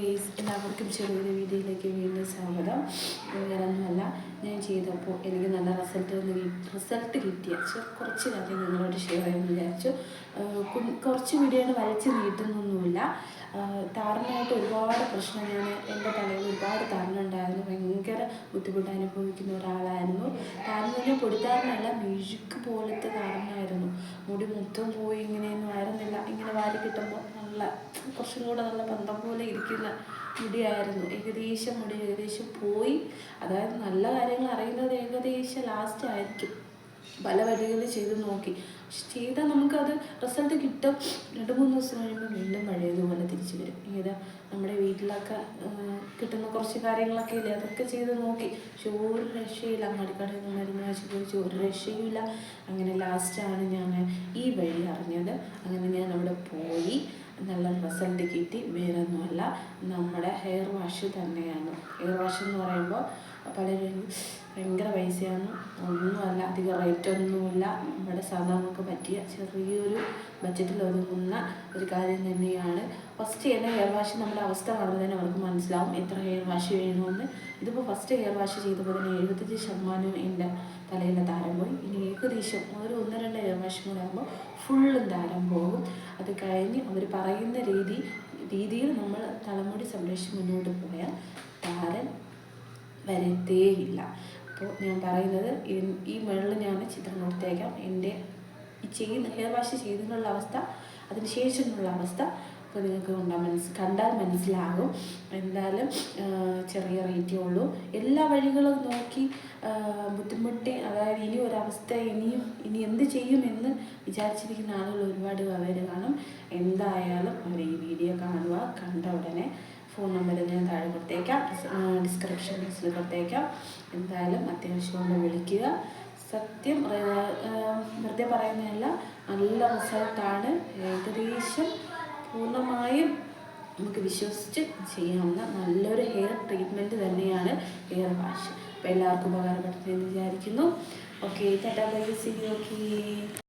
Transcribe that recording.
Guys, എല്ലാവർക്കും ചെറിയൊരു വീഡിയോയിലേക്ക് വീണ്ടും സ്വാഗതം. വേറൊന്നുമല്ല, ഞാൻ ചെയ്തപ്പോൾ എനിക്ക് നല്ല റിസൾട്ട് കിട്ടിയ കുറച്ച് കാര്യം നിങ്ങളോട് ഷെയർ ചെയ്യാമെന്ന് വിചാരിച്ചു. കുറച്ച് വീഡിയോകൾ വലിച്ചു നീട്ടുന്നൊന്നുമില്ല. താരനായിട്ട് ഒരുപാട് പ്രശ്നം, എൻ്റെ തലയിൽ ഒരുപാട് താരനുണ്ടായിരുന്നു. ഭയങ്കര ബുദ്ധിമുട്ട് അനുഭവിക്കുന്ന ഒരാളായിരുന്നു. താരൻ തന്നെ പൊടിത്താരനല്ല, മെഴുക്ക് പോലത്തെ താരനായിരുന്നു. മുടി മൊത്തം പോയി ഇങ്ങനെയൊന്നും ആയിരുന്നില്ല. ഇങ്ങനെ വാരി കിട്ടുമ്പോൾ നല്ല കുറച്ചും കൂടെ നല്ല ബന്ധം പോലെ ഇരിക്കുന്ന മുടിയായിരുന്നു. മുടി ഏകദേശം പോയി. അതായത് നല്ല കാര്യങ്ങൾ അറിയുന്നത് ഏകദേശം ലാസ്റ്റ് ആയിരിക്കും. പല വഴികൾ ചെയ്ത് നോക്കി, പക്ഷെ ചെയ്താൽ നമുക്കത് റിസൾട്ട് കിട്ടും. 2-3 ദിവസം കഴിയുമ്പോൾ വീണ്ടും പഴയതുപോലെ തിരിച്ചു വരും. നമ്മുടെ വീട്ടിലൊക്കെ കിട്ടുന്ന കുറച്ച് കാര്യങ്ങളൊക്കെ ഇല്ലേ, അതൊക്കെ ചെയ്ത് നോക്കി. പക്ഷെ ഒരു രക്ഷയില്ല. അങ്ങാടിക്കടയിൽ നിന്ന് മരുന്ന് വെച്ച് ഒരു രക്ഷയില്ല. അങ്ങനെ ലാസ്റ്റാണ് ഞാൻ ഈ വഴി അറിഞ്ഞത്. അങ്ങനെ ഞാൻ അവിടെ പോയി, നല്ല റിസൾട്ട് കിട്ടി. വേറൊന്നുമല്ല, നമ്മുടെ ഹെയർ വാഷ് തന്നെയാണ്. ഹെയർ വാഷ് എന്ന് പറയുമ്പോൾ പലരും ഭയങ്കര പൈസയാണ്, ഒന്നുമല്ല, അധികം റേറ്റൊന്നുമില്ല. നമ്മുടെ സാധാരണക്ക് പറ്റിയ ചെറിയൊരു ബഡ്ജറ്റിൽ ഒതുങ്ങുന്ന ഒരു കാര്യം തന്നെയാണ്. ഫസ്റ്റ് തന്നെ ഹെയർ വാഷ് നമ്മുടെ അവസ്ഥ കാണുമ്പോൾ തന്നെ അവർക്ക് മനസ്സിലാവും എത്ര ഹെയർ വാഷ് വേണമെന്ന്. ഇതിപ്പോൾ ഫസ്റ്റ് ഹെയർ വാഷ് ചെയ്തപ്പോൾ തന്നെ 75% എൻ്റെ തലയിലെ താരം പോയി. ഇനി ഏകദേശം ഒരു 1-2 ഹെയർ വാഷും കൂടെ ആകുമ്പോൾ ഫുള്ളും താരം പോകും. അത് കഴിഞ്ഞ് അവർ പറയുന്ന രീതിയിൽ നമ്മൾ തലമുടി സംരക്ഷിച്ച് മുന്നോട്ട് പോയാൽ താരൻ വരത്തേയില്ല. അപ്പോൾ ഞാൻ പറയുന്നത്, ഈ മുകളിൽ ഞാൻ ചിത്രം കൊടുത്തേക്കാം. എൻ്റെ ഈ ഹെയർ വാഷ് ചെയ്തതിനുള്ള അവസ്ഥ, അതിന് ശേഷമുള്ള അവസ്ഥ അപ്പോൾ നിങ്ങൾക്ക് കണ്ടാൽ മനസ്സിലാകും. എന്തായാലും ചെറിയ റേറ്റേ ഉള്ളൂ. എല്ലാ വഴികളും നോക്കി ബുദ്ധിമുട്ടി, അതായത് ഇനി ഒരവസ്ഥ ഇനി എന്ത് ചെയ്യുമെന്ന് വിചാരിച്ചിരിക്കുന്ന ആളുകൾ ഒരുപാട് പേര് കാണും. എന്തായാലും അവർ ഈ വീഡിയോ കാണുക. കണ്ട ഉടനെ ഫോൺ നമ്പർ ഞാൻ താഴെ കൊടുത്തേക്കാം, ഡിസ്ക്രിപ്ഷൻ ബോക്സിൽ കൊടുത്തേക്കാം. എന്തായാലും അത്യാവശ്യം വിളിക്കുക. സത്യം വെറുതെ പറയുന്നതല്ല, നല്ല റിസൾട്ടാണ്. ഏകദേശം പൂർണ്ണമായും നമുക്ക് വിശ്വസിച്ച് ചെയ്യാവുന്ന നല്ലൊരു ഹെയർ ട്രീറ്റ്മെൻറ്റ് തന്നെയാണ് ഹെയർ വാഷ്. അപ്പോൾ എല്ലാവർക്കും ഉപകാരപ്പെട്ടെന്ന് വിചാരിക്കുന്നു. Okay, tata bye, see you. Okay.